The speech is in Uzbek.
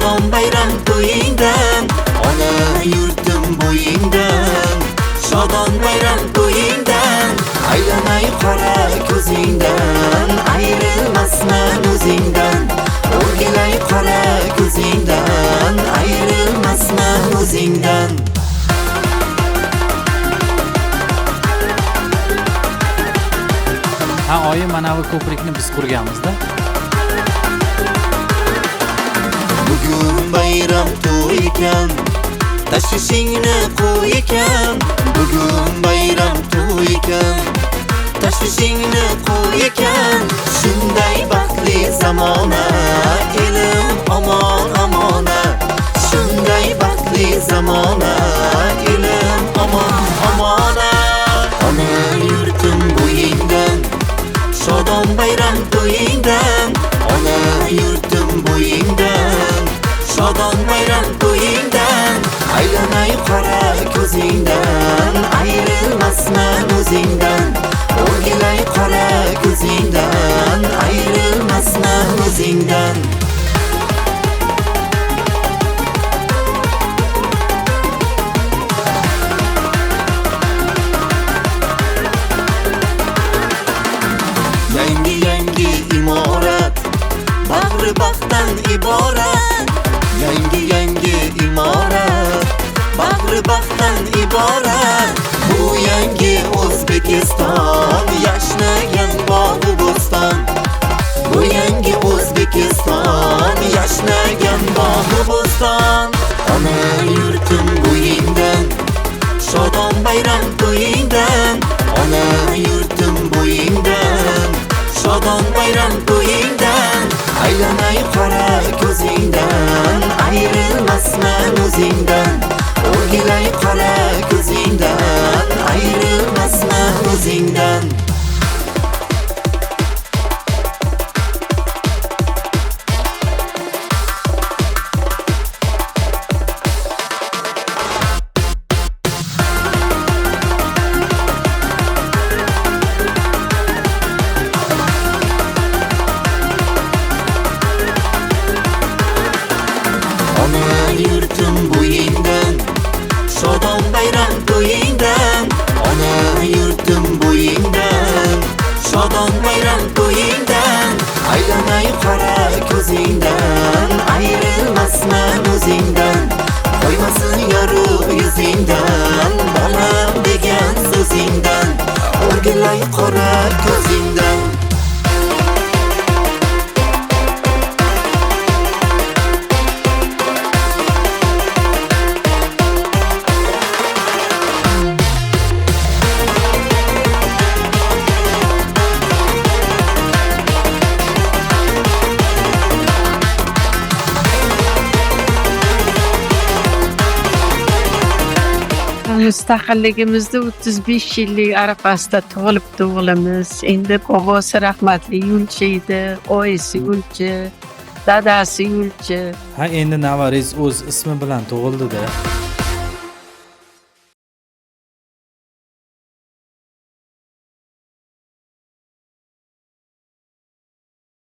Shodon bayram to'yingdan, ona yurtim bo'yingdan. Shodon bayram to'yingdan, aylanay qora ko'zingdan. Ayrilmasman o'zingdan, o'rgilay qora ko'zingdan. Ayrilmasman o'zingdan. Ha, oyim mana bu ko'prikni biz qurganmizda. Bugun bayram to'y ekan, tashvishingni qo'y ekan. Bugun bayram to'y ekan, tashvishingni qo'y ekan. Shunday baxtli zamona, elim omon omona. Shunday baxtli zamona, elim omon omona. Ona yurtim bo'yingdan, shodon bayram to'yingdan. Ona yurtim bo'yingdan, shodon bayram to'yingdan. Aylanay qora ko'zingdan, ayrilmasman o'zingdan. O'rgilay qora ko'zingdan, ayrilmasman o'zingdan. Yangi yangi imorat, bag'ri baxtdan iborat. Yangi yangi imorat, bag'ri baxtdan iborat. Bu yangi O'zbekiston, yashnagan bog'u bo'ston. Bu yangi O'zbekiston, yashnagan bog'u bo'ston. Ona yurtim bo'yingdan, shodon bayram to'yingdan. Ona yurtim bo'yingdan, shodon bayram to'yingdan. Aylanay qora ko'zingdan, ayrilmasman o'zingdan. O'rgilay qora ko'zingdan, ayrilmasman o'zingdan. Ona yurtim bo'yingdan, shodon bayram to'yingdan. Ona yurtim bo'yingdan, shodon bayram to'yingdan. Aylanay qora ko'zingdan, ayrilmasman o'zingdan. Qo'ymasin yorug' yuzingdan, bolam degan so'zingdan. O'rgilay qora ko'zingdan. Mustaqilligimizda 35 yillik arafasida tug'ilibdi o'g'limiz. Endi bobosi rahmatli yo'lchi edi, oyisi yo'lchi, dadasi yo'lchi. Ha, endi navariz o'z ismi bilan tug'ildi-da.